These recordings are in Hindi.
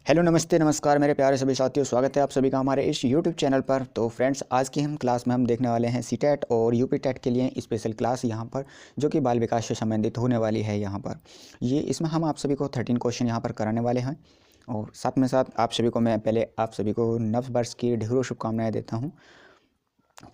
हेलो नमस्ते नमस्कार मेरे प्यारे सभी साथियों, स्वागत है आप सभी का हमारे इस यूट्यूब चैनल पर। तो फ्रेंड्स, आज की हम क्लास में हम देखने वाले हैं सीटेट और यूपी टेट के लिए स्पेशल क्लास यहाँ पर, जो कि बाल विकास से संबंधित होने वाली है। यहाँ पर इसमें हम आप सभी को 13 क्वेश्चन यहाँ पर कराने वाले हैं। और साथ में साथ आप सभी को मैं पहले आप सभी को नव वर्ष की ढेरों शुभकामनाएँ देता हूँ।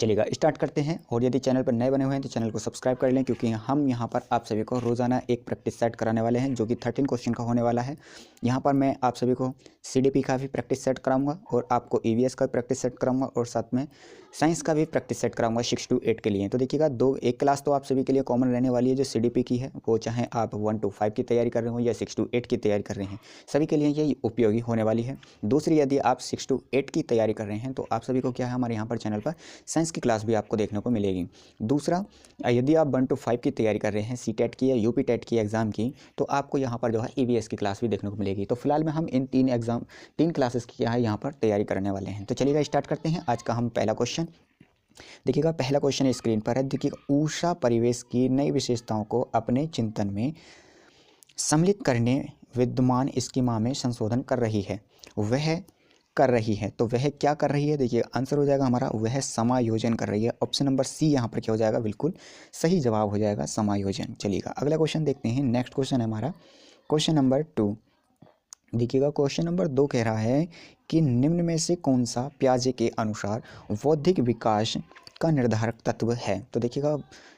चलिएगा स्टार्ट करते हैं। और यदि चैनल पर नए बने हुए हैं तो चैनल को सब्सक्राइब कर लें, क्योंकि हम यहाँ पर आप सभी को रोज़ाना एक प्रैक्टिस सेट कराने वाले हैं, जो कि 13 क्वेश्चन का होने वाला है। यहाँ पर मैं आप सभी को सीडीपी का भी प्रैक्टिस सेट कराऊंगा और आपको ईवीएस का प्रैक्टिस सेट कराऊंगा और साथ में साइंस का भी प्रैक्टिस सेट कराऊंगा 6 to 8 के लिए। तो देखिएगा एक क्लास तो आप सभी के लिए कॉमन रहने वाली है, जो सीडीपी की है, वो चाहे आप 1 to 5 की तैयारी कर रहे हो या 6 to 8 की तैयारी कर रहे हैं, सभी के लिए ये उपयोगी होने वाली है। दूसरी, यदि आप 6 to 8 की तैयारी कर रहे हैं तो आप सभी को क्या है, हमारे यहाँ पर चैनल पर साइंस की क्लास भी आपको देखने को मिलेगी। दूसरा, यदि आप 1 to 5 की तैयारी कर रहे हैं सीटेट की या यूपी टेट की एग्ज़ाम की, तो आपको यहाँ पर जो है ईवीएस की क्लास भी देखने को मिलेगी। तो फिलहाल में हम इन तीन क्लासेस की यहाँ पर तैयारी करने वाले हैं। तो चलिएगा स्टार्ट करते हैं। आज का हम पहला क्वेश्चन देखिएगा। पहला क्वेश्चन स्क्रीन पर है। देखिए, ऊषा परिवेश की नई विशेषताओं को अपने चिंतन में सम्मिलित करने विद्यमान स्कीमा में संशोधन कर रही है। तो वह क्या कर रही है? देखिए, आंसर हो जाएगा हमारा वह समायोजन कर रही है। ऑप्शन नंबर सी यहाँ पर क्या हो जाएगा, बिल्कुल सही जवाब हो जाएगा, समायोजन। चलिएगा अगला क्वेश्चन देखते हैं। नेक्स्ट क्वेश्चन है हमारा क्वेश्चन नंबर 2। देखिएगा क्वेश्चन नंबर 2 कह रहा है कि निम्न में से कौन सा पियाजे के अनुसार बौद्धिक विकास का निर्धारक तत्व है? तो देखिएगा,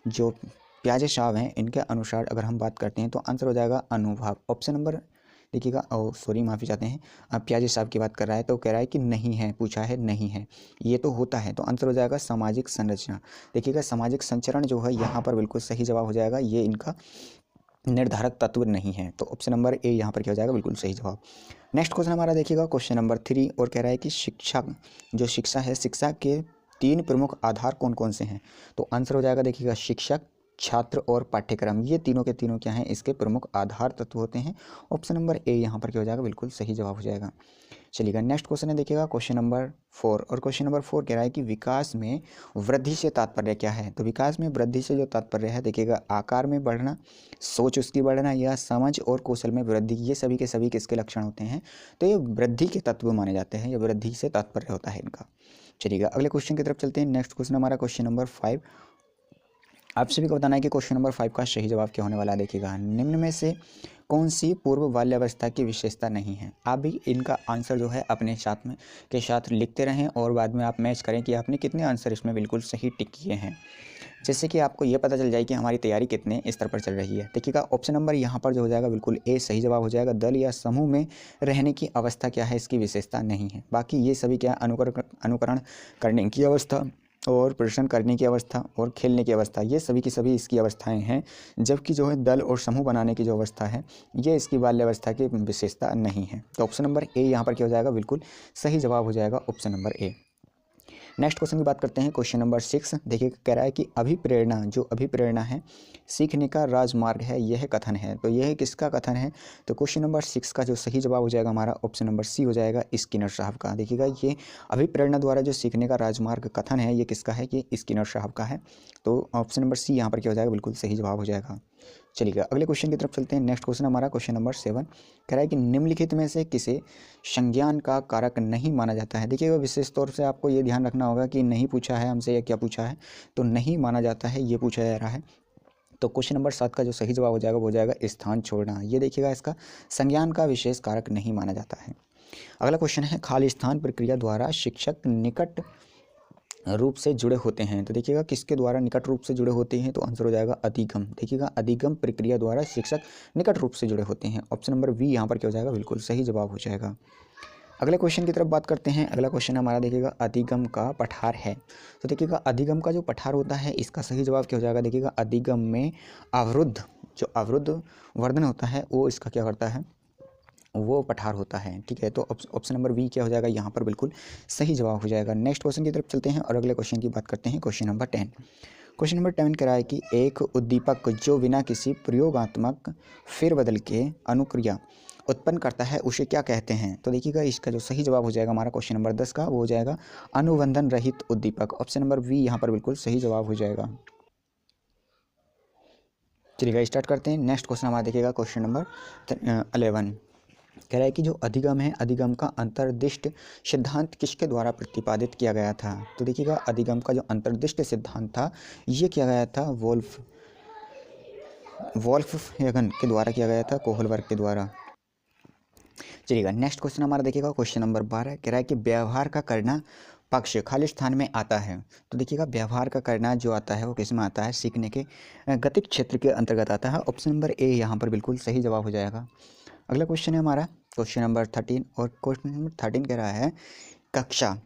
जो पियाजे साहब हैं, इनके अनुसार अगर हम बात करते हैं तो आंसर हो जाएगा अनुभव। ऑप्शन नंबर देखिएगा, सॉरी माफ़ी चाहते हैं, पियाजे साहब की बात कर रहा है तो कह रहा है कि नहीं है, पूछा है नहीं है, ये तो होता है। तो आंसर हो जाएगा सामाजिक संरचना। देखिएगा, सामाजिक संचरण जो है यहाँ पर बिल्कुल सही जवाब हो जाएगा, ये इनका निर्धारक तत्व नहीं है। तो ऑप्शन नंबर ए यहाँ पर क्या हो जाएगा, बिल्कुल सही जवाब। नेक्स्ट क्वेश्चन हमारा देखिएगा क्वेश्चन नंबर 3, और कह रहा है कि शिक्षा है, शिक्षा के 3 प्रमुख आधार कौन कौन से हैं? तो आंसर हो जाएगा देखिएगा शिक्षक, छात्र और पाठ्यक्रम। ये तीनों के तीनों क्या हैं, इसके प्रमुख आधार तत्व होते हैं। ऑप्शन नंबर ए यहाँ पर क्या हो जाएगा, बिल्कुल सही जवाब हो जाएगा। चलिएगा नेक्स्ट क्वेश्चन है देखिएगा क्वेश्चन नंबर 4, और क्वेश्चन नंबर 4 कह रहा है कि विकास में वृद्धि से तात्पर्य क्या है? तो विकास में वृद्धि से जो तात्पर्य है, देखिएगा आकार में बढ़ना, सोच उसकी बढ़ना, या समझ और कौशल में वृद्धि, ये सभी के सभी किसके लक्षण होते हैं? तो ये वृद्धि के तत्व माने जाते हैं, ये वृद्धि से तात्पर्य होता है इनका। चलिएगा अगले क्वेश्चन की तरफ चलते हैं। नेक्स्ट क्वेश्चन हमारा क्वेश्चन नंबर 5। आप सभी को बताना है कि क्वेश्चन नंबर 5 का सही जवाब क्या होने वाला है। देखिएगा, निम्न में से कौन सी पूर्व बाल्यावस्था की विशेषता नहीं है? आप भी इनका आंसर जो है अपने साथ लिखते रहें और बाद में आप मैच करें कि आपने कितने आंसर इसमें बिल्कुल सही टिक किए हैं, जिससे कि आपको ये पता चल जाए कि हमारी तैयारी कितने स्तर पर चल रही है। देखिएगा ऑप्शन नंबर यहाँ पर जो हो जाएगा, बिल्कुल ए सही जवाब हो जाएगा। दल या समूह में रहने की अवस्था क्या है, इसकी विशेषता नहीं है। बाकी ये सभी क्या, अनुकरण करने की अवस्था और प्रदर्शन करने की अवस्था और खेलने की अवस्था, ये सभी की सभी इसकी अवस्थाएं हैं। जबकि जो है दल और समूह बनाने की जो अवस्था है, ये इसकी बाल्यावस्था की विशेषता नहीं है। तो ऑप्शन नंबर ए यहाँ पर क्या हो जाएगा, बिल्कुल सही जवाब हो जाएगा option number A. Next question की बात करते हैं क्वेश्चन नंबर 6। देखिए, कह रहा है कि अभिप्रेरणा है सीखने का राजमार्ग है, यह कथन है। तो यह किसका कथन है? तो क्वेश्चन नंबर 6 का जो सही जवाब हो जाएगा हमारा ऑप्शन नंबर सी हो जाएगा, स्किनर साहब का। देखिएगा, ये अभिप्रेरणा द्वारा जो सीखने का राजमार्ग कथन है, ये किसका है? ये स्किनर साहब का है। तो ऑप्शन नंबर सी यहाँ पर क्या हो जाएगा, बिल्कुल सही जवाब हो जाएगा। चलिएगा अगले क्वेश्चन की तरफ चलते हैं। नेक्स्ट क्वेश्चन हमारा क्वेश्चन नंबर 7 कह रहा है कि निम्नलिखित में से किसे संज्ञान का कारक नहीं माना जाता है? देखिएगा, विशेष तौर से आपको ये ध्यान रखना होगा कि नहीं पूछा है हमसे या क्या पूछा है, तो नहीं माना जाता है ये पूछा जा रहा है। तो क्वेश्चन नंबर 7 का जो सही जवाब हो जाएगा वो हो जाएगा स्थान छोड़ना। ये देखिएगा, इसका संज्ञान का विशेष कारक नहीं माना जाता है। अगला क्वेश्चन है, खाली स्थान प्रक्रिया द्वारा शिक्षक निकट रूप से जुड़े होते हैं। तो देखिएगा, किसके द्वारा निकट रूप से जुड़े होते हैं? तो आंसर हो जाएगा अधिगम। देखिएगा, अधिगम प्रक्रिया द्वारा शिक्षक निकट रूप से जुड़े होते हैं। ऑप्शन नंबर बी यहाँ पर क्या हो जाएगा, बिल्कुल सही जवाब हो जाएगा। अगले क्वेश्चन की तरफ बात करते हैं। अगला क्वेश्चन हमारा देखिएगा अधिगम का पठार है। तो देखिएगा, अधिगम का जो पठार होता है, इसका सही जवाब क्या हो जाएगा? देखिएगा, अधिगम में अवरुद्ध वर्धन होता है, वो इसका क्या करता है, वो पठार होता है। ठीक है, तो ऑप्शन नंबर बी क्या हो जाएगा, यहाँ पर बिल्कुल सही जवाब हो जाएगा। नेक्स्ट क्वेश्चन की तरफ चलते हैं और अगले क्वेश्चन की बात करते हैं। Question number 10। क्वेश्चन नंबर 10 कह रहा है कि एक उद्दीपक जो बिना किसी प्रयोगात्मक फेरबदल के अनुक्रिया उत्पन्न करता है, उसे क्या कहते हैं? तो देखिएगा, इसका जो सही जवाब हो जाएगा हमारा क्वेश्चन नंबर 10 का, वो हो जाएगा अनुबंधन रहित उद्दीपक। ऑप्शन नंबर बी यहाँ पर बिल्कुल सही जवाब हो जाएगा। चलिएगा स्टार्ट करते हैं। नेक्स्ट क्वेश्चन हमारा देखिएगा क्वेश्चन नंबर 11। कह रहा है कि जो अधिगम है, अधिगम का अंतर्दिष्ट सिद्धांत किसके द्वारा प्रतिपादित किया गया था? तो देखिएगा, अधिगम का जो अंतर्दिष्ट सिद्धांत था ये किया गया था वोल्फहैगन के द्वारा किया गया था, कोहलबर्ग के द्वारा। चलिएगा, नेक्स्ट क्वेश्चन हमारा देखिएगा क्वेश्चन नंबर 12। कह रहा है कि व्यवहार का करना पक्ष खाली स्थान में आता है। तो देखिएगा, व्यवहार का करना जो आता है वो किस में आता है? सीखने के गतिक क्षेत्र के अंतर्गत आता है। ऑप्शन नंबर ए यहाँ पर बिल्कुल सही जवाब हो जाएगा। अगला क्वेश्चन है हमारा क्वेश्चन नंबर 13, और क्वेश्चन नंबर 13 कह रहा है कक्षा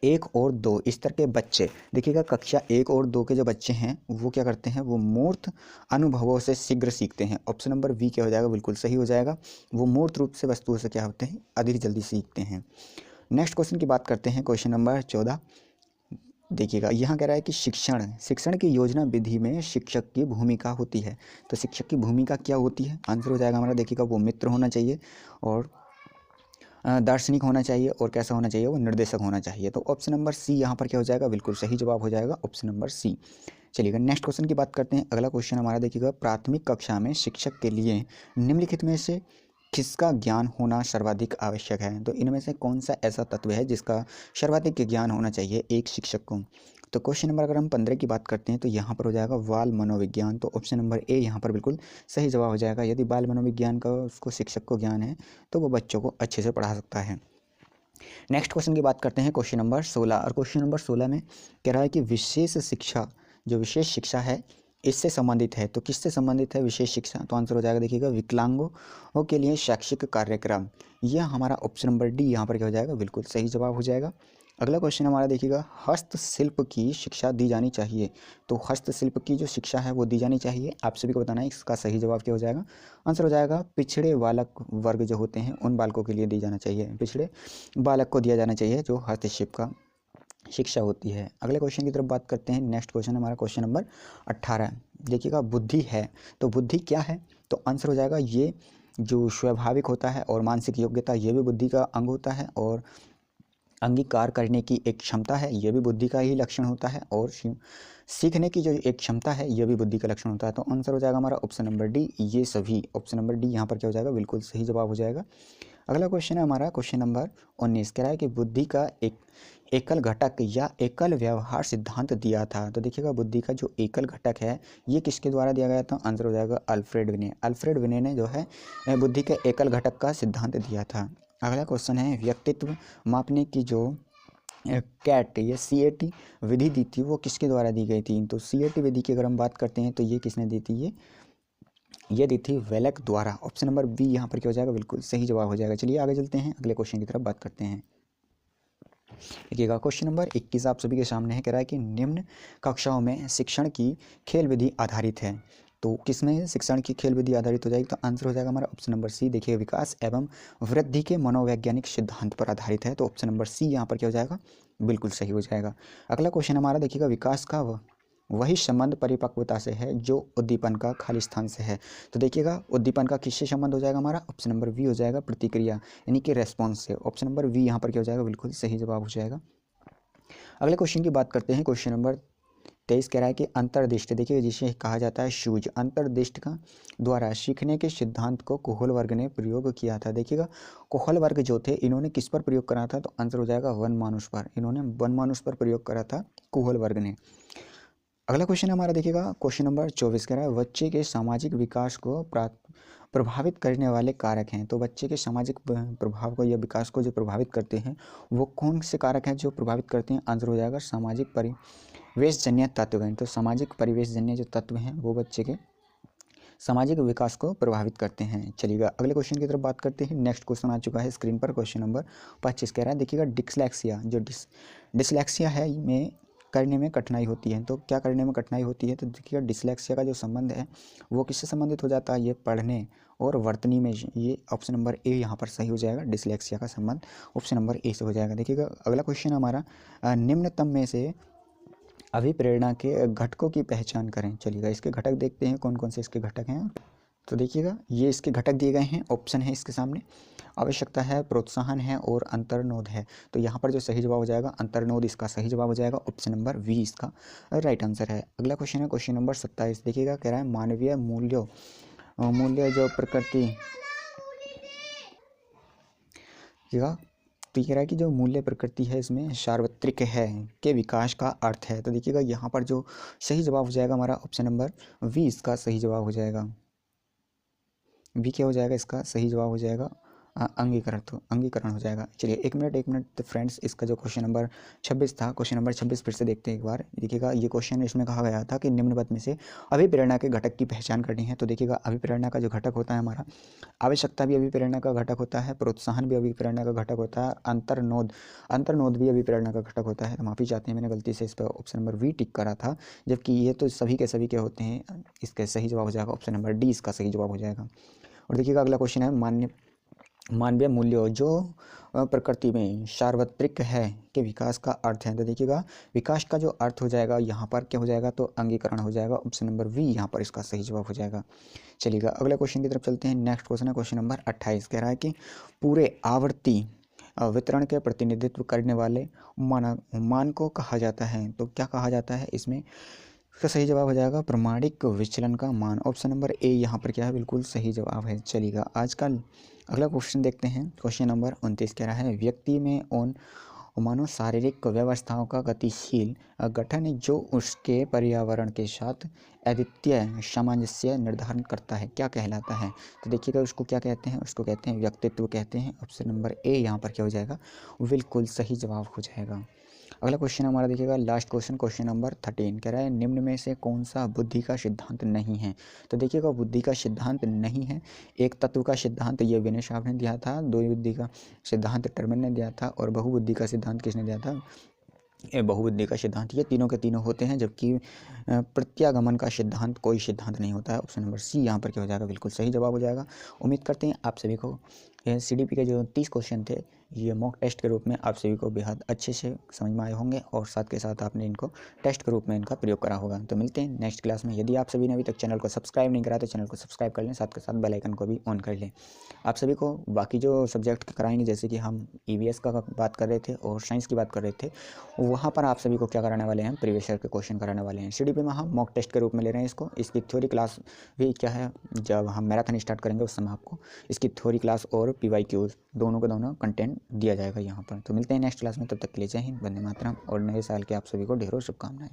1 और 2 स्तर के बच्चे। देखिएगा, कक्षा 1 और 2 के जो बच्चे हैं वो क्या करते हैं? वो मूर्त अनुभवों से शीघ्र सीखते हैं। ऑप्शन नंबर बी क्या हो जाएगा? बिल्कुल सही हो जाएगा। वो मूर्त रूप से वस्तुओं से क्या होते हैं? अधिक जल्दी सीखते हैं। नेक्स्ट क्वेश्चन की बात करते हैं, क्वेश्चन नंबर 14। देखिएगा, यहाँ कह रहा है कि शिक्षण की योजना विधि में शिक्षक की भूमिका होती है। तो शिक्षक की भूमिका क्या होती है? आंसर हो जाएगा हमारा, देखिएगा, वो मित्र होना चाहिए, और दार्शनिक होना चाहिए, और कैसा होना चाहिए? वो निर्देशक होना चाहिए। तो ऑप्शन नंबर सी यहाँ पर क्या हो जाएगा? बिल्कुल सही जवाब हो जाएगा, ऑप्शन नंबर सी। चलिएगा, नेक्स्ट क्वेश्चन की बात करते हैं। अगला क्वेश्चन हमारा देखिएगा, प्राथमिक कक्षा में शिक्षक के लिए निम्नलिखित में से किसका ज्ञान होना सर्वाधिक आवश्यक है? तो इनमें से कौन सा ऐसा तत्व है जिसका सर्वाधिक ज्ञान होना चाहिए एक शिक्षक को? तो क्वेश्चन नंबर अगर हम 15 की बात करते हैं तो यहाँ पर हो जाएगा बाल मनोविज्ञान। तो ऑप्शन नंबर ए यहाँ पर बिल्कुल सही जवाब हो जाएगा। यदि बाल मनोविज्ञान का उसको शिक्षक को ज्ञान है तो वो बच्चों को अच्छे से पढ़ा सकता है। नेक्स्ट क्वेश्चन की बात करते हैं, क्वेश्चन नंबर 16, और क्वेश्चन नंबर 16 में कह रहा है कि विशेष शिक्षा, जो विशेष शिक्षा है इससे संबंधित है। तो किससे संबंधित है विशेष शिक्षा? तो आंसर हो जाएगा, देखिएगा, विकलांगों के लिए शैक्षिक कार्यक्रम। यह हमारा ऑप्शन नंबर डी यहाँ पर क्या हो जाएगा? बिल्कुल सही जवाब हो जाएगा। अगला क्वेश्चन हमारा देखिएगा, हस्तशिल्प की शिक्षा दी जानी चाहिए। तो हस्तशिल्प की जो शिक्षा है वो दी जानी चाहिए। आप सभी को बताना है इसका सही जवाब क्या हो जाएगा। आंसर हो जाएगा, पिछड़े बालक वर्ग जो होते हैं उन बालकों के लिए दी जाना चाहिए। पिछड़े बालक को दिया जाना चाहिए जो हस्तशिल्प का शिक्षा होती है। अगले क्वेश्चन की तरफ बात करते हैं। नेक्स्ट क्वेश्चन हमारा क्वेश्चन नंबर 18। देखिएगा, बुद्धि है, तो बुद्धि क्या है? तो आंसर हो जाएगा, ये जो स्वाभाविक होता है और मानसिक योग्यता ये भी बुद्धि का अंग होता है, और अंगीकार करने की एक क्षमता है ये भी बुद्धि का ही लक्षण होता है, और सीखने की जो एक क्षमता है ये भी बुद्धि का लक्षण होता है। तो आंसर हो जाएगा हमारा ऑप्शन नंबर डी, ये सभी। ऑप्शन नंबर डी यहाँ पर क्या हो जाएगा? बिल्कुल सही जवाब हो जाएगा। अगला क्वेश्चन है हमारा क्वेश्चन नंबर 19। कह रहा है कि बुद्धि का एक एकल घटक या एकल व्यवहार सिद्धांत दिया था। तो देखिएगा, बुद्धि का जो एकल घटक है ये किसके द्वारा दिया गया था? आंसर हो जाएगा अल्फ्रेड विने। अल्फ्रेड विने ने जो है बुद्धि के एकल घटक का सिद्धांत दिया था। अगला क्वेश्चन है, व्यक्तित्व मापने की जो कैट या CAT विधि दी थी वो किसके द्वारा दी गई थी? तो CAT विधि की अगर हम बात करते हैं तो ये किसने दी थी? ये दी थी वेलक द्वारा। ऑप्शन नंबर बी यहाँ पर क्या हो जाएगा? बिल्कुल सही जवाब हो जाएगा। चलिए आगे चलते हैं, अगले क्वेश्चन की तरफ बात करते हैं। देखिएगा, क्वेश्चन नंबर 21 आप सभी के सामने है। कह रहा है कि निम्न कक्षाओं में शिक्षण की खेल विधि आधारित है। तो किसमें शिक्षण की खेल विधि आधारित हो जाएगी? तो आंसर हो जाएगा हमारा ऑप्शन नंबर सी। देखिए, विकास एवं वृद्धि के मनोवैज्ञानिक सिद्धांत पर आधारित है। तो ऑप्शन नंबर सी यहाँ पर क्या हो जाएगा? बिल्कुल सही हो जाएगा। अगला क्वेश्चन हमारा देखिएगा, विकास का वही संबंध परिपक्वता से है जो उद्दीपन का खाली स्थान से है। तो देखिएगा, उद्दीपन का किससे संबंध हो जाएगा? हमारा ऑप्शन नंबर वी हो जाएगा, प्रतिक्रिया यानी कि रेस्पॉन्स से। ऑप्शन नंबर वी यहाँ पर क्या हो जाएगा? बिल्कुल सही जवाब हो जाएगा। अगले क्वेश्चन की बात करते हैं, क्वेश्चन नंबर 23 कह रहा है कि अंतर्दृष्टि, देखिए, जिसे कहा जाता है शूज, अंतर्दृष्टि का द्वारा सीखने के सिद्धांत को कोहल वर्ग ने प्रयोग किया था। देखिएगा, कोहल वर्ग जो थे इन्होंने किस पर प्रयोग करा था? तो आंसर हो जाएगा वनमानुष पर। इन्होंने वनमानुष पर प्रयोग करा था कोहल वर्ग ने। अगला क्वेश्चन हमारा देखिएगा, क्वेश्चन नंबर 24 कह रहा है बच्चे के सामाजिक विकास को प्रभावित करने वाले कारक हैं। तो बच्चे के सामाजिक प्रभाव को या विकास को जो प्रभावित करते हैं वो कौन से कारक हैं जो प्रभावित करते हैं? आंसर हो जाएगा सामाजिक परिवेशजन्य तत्व हैं। तो सामाजिक परिवेशजन्य जो तत्व हैं वो बच्चे के सामाजिक विकास को प्रभावित करते हैं। चलिएगा, अगले क्वेश्चन की तरफ बात करते हैं। नेक्स्ट क्वेश्चन आ चुका है स्क्रीन पर, क्वेश्चन नंबर 25 कह रहा है देखिएगा, डिस्लेक्सिया, जो डिस्लेक्सिया है में करने में कठिनाई होती है। तो क्या करने में कठिनाई होती है? तो देखिएगा, डिस्लेक्सिया का जो संबंध है वो किससे संबंधित हो जाता है? ये पढ़ने और वर्तनी में। ये ऑप्शन नंबर ए यहाँ पर सही हो जाएगा। डिस्लेक्सिया का संबंध ऑप्शन नंबर ए से हो जाएगा। देखिएगा, अगला क्वेश्चन हमारा, निम्नतम में से अभिप्रेरणा के घटकों की पहचान करें। चलिएगा, इसके घटक देखते हैं कौन कौन से इसके घटक हैं। तो देखिएगा, ये इसके घटक दिए गए हैं, ऑप्शन है इसके सामने। आवश्यकता है, प्रोत्साहन है और अंतर्नोद है। तो यहाँ पर जो सही जवाब हो जाएगा अंतर्नोद, इसका सही जवाब हो जाएगा। ऑप्शन नंबर वी इसका राइट आंसर है। अगला क्वेश्चन है क्वेश्चन नंबर 27। देखिएगा, कह रहा है मानवीय मूल्य जो प्रकृति देखिएगा, तो ये कह रहा है कि जो मूल्य प्रकृति है इसमें सार्वत्रिक है के विकास का अर्थ है। तो देखिएगा यहाँ पर जो सही जवाब हो जाएगा हमारा ऑप्शन नंबर बी इसका सही जवाब हो जाएगा। बी क्या हो जाएगा, इसका सही जवाब हो जाएगा अंगीकरण, तो अंगीकरण हो जाएगा। चलिए एक मिनट तो फ्रेंड्स, इसका जो क्वेश्चन नंबर 26 था, क्वेश्चन नंबर 26 फिर से देखते हैं एक बार। देखिएगा ये क्वेश्चन इसमें कहा गया था कि निम्नलिखित में से अभिप्रेरणा के घटक की पहचान करनी है। तो देखिएगा अभिप्रेरणा का जो घटक होता है हमारा, आवश्यकता भी अभिप्रेरणा का घटक होता है, प्रोत्साहन भी अभिप्रेरणा का घटक होता है, अंतर्नोद भी अभिप्रेरणा का घटक होता है। तो माफ़ी चाहते हैं, मैंने गलती से इस पर ऑप्शन नंबर वी टिक करा था, जबकि ये तो सभी के सभी के होते हैं। इसका सही जवाब हो जाएगा ऑप्शन नंबर डी, इसका सही जवाब हो जाएगा। और देखिएगा अगला क्वेश्चन है मानवीय मूल्यों जो प्रकृति में सार्वत्रिक है के विकास का अर्थ है। तो देखिएगा विकास का जो अर्थ हो जाएगा यहाँ पर क्या हो जाएगा, तो अंगीकरण हो जाएगा। ऑप्शन नंबर वी यहाँ पर इसका सही जवाब हो जाएगा। चलिएगा अगले क्वेश्चन की तरफ चलते हैं। नेक्स्ट क्वेश्चन है क्वेश्चन नंबर 28, कह रहा है कि पूरे आवर्ती वितरण के प्रतिनिधित्व करने वाले मान को कहा जाता है। तो क्या कहा जाता है इसमें, इसका सही जवाब हो जाएगा प्रमाणिक विचलन का मान। ऑप्शन नंबर ए यहाँ पर क्या है, बिल्कुल सही जवाब है। चलिएगा आजकल अगला क्वेश्चन देखते हैं। क्वेश्चन नंबर 29 कह रहा है व्यक्ति में उन मानो शारीरिक व्यवस्थाओं का गतिशील गठन जो उसके पर्यावरण के साथ अद्वितीय सामंजस्य निर्धारण करता है क्या कहलाता है। तो देखिएगा उसको क्या कहते हैं, उसको कहते हैं व्यक्तित्व कहते हैं। ऑप्शन नंबर ए यहाँ पर क्या हो जाएगा, बिल्कुल सही जवाब हो जाएगा। अगला क्वेश्चन हमारा देखिएगा लास्ट क्वेश्चन, क्वेश्चन नंबर 13 कह रहा है निम्न में से कौन सा बुद्धि का सिद्धांत नहीं है। तो देखिएगा बुद्धि का सिद्धांत नहीं है, एक तत्व का सिद्धांत ये विनय साहब ने दिया था, दो बुद्धि का सिद्धांत टर्मन ने दिया था, और बहुबुद्धि का सिद्धांत किसने दिया था, ये बहुबुद्धि का सिद्धांत। ये तीनों के तीनों होते हैं, जबकि प्रत्यागमन का सिद्धांत कोई सिद्धांत नहीं होता है। ऑप्शन नंबर सी यहाँ पर क्या हो जाएगा, बिल्कुल सही जवाब हो जाएगा। उम्मीद करते हैं आप सभी को ये CDP के जो 30 क्वेश्चन थे ये मॉक टेस्ट के रूप में आप सभी को बेहद अच्छे से समझ में आए होंगे, और साथ के साथ आपने इनको टेस्ट के रूप में इनका प्रयोग करा होगा। तो मिलते हैं नेक्स्ट क्लास में। यदि आप सभी ने अभी तक चैनल को सब्सक्राइब नहीं करा तो चैनल को सब्सक्राइब कर लें, साथ के साथ बेल आइकन को भी ऑन कर लें। आप सभी को बाकी जो सब्जेक्ट कराएंगे, जैसे कि हम EVS का बात कर रहे थे और साइंस की बात कर रहे थे, वहाँ पर आप सभी को क्या कराने वाले हैं, प्रीवियस ईयर के क्वेश्चन कराने वाले हैं। CDP में हम मॉक टेस्ट के रूप में ले रहे हैं इसको। इसकी थ्योरी क्लास भी क्या है, जब हम मैराथन स्टार्ट करेंगे उस समय आपको इसकी थ्योरी क्लास और PYQs दोनों का दोनों कंटेंट दिया जाएगा यहाँ पर। तो मिलते हैं नेक्स्ट क्लास में, तब तक के लिए जय हिंद, वंदे मातरम, और नए साल के आप सभी को ढेरों शुभकामनाएं।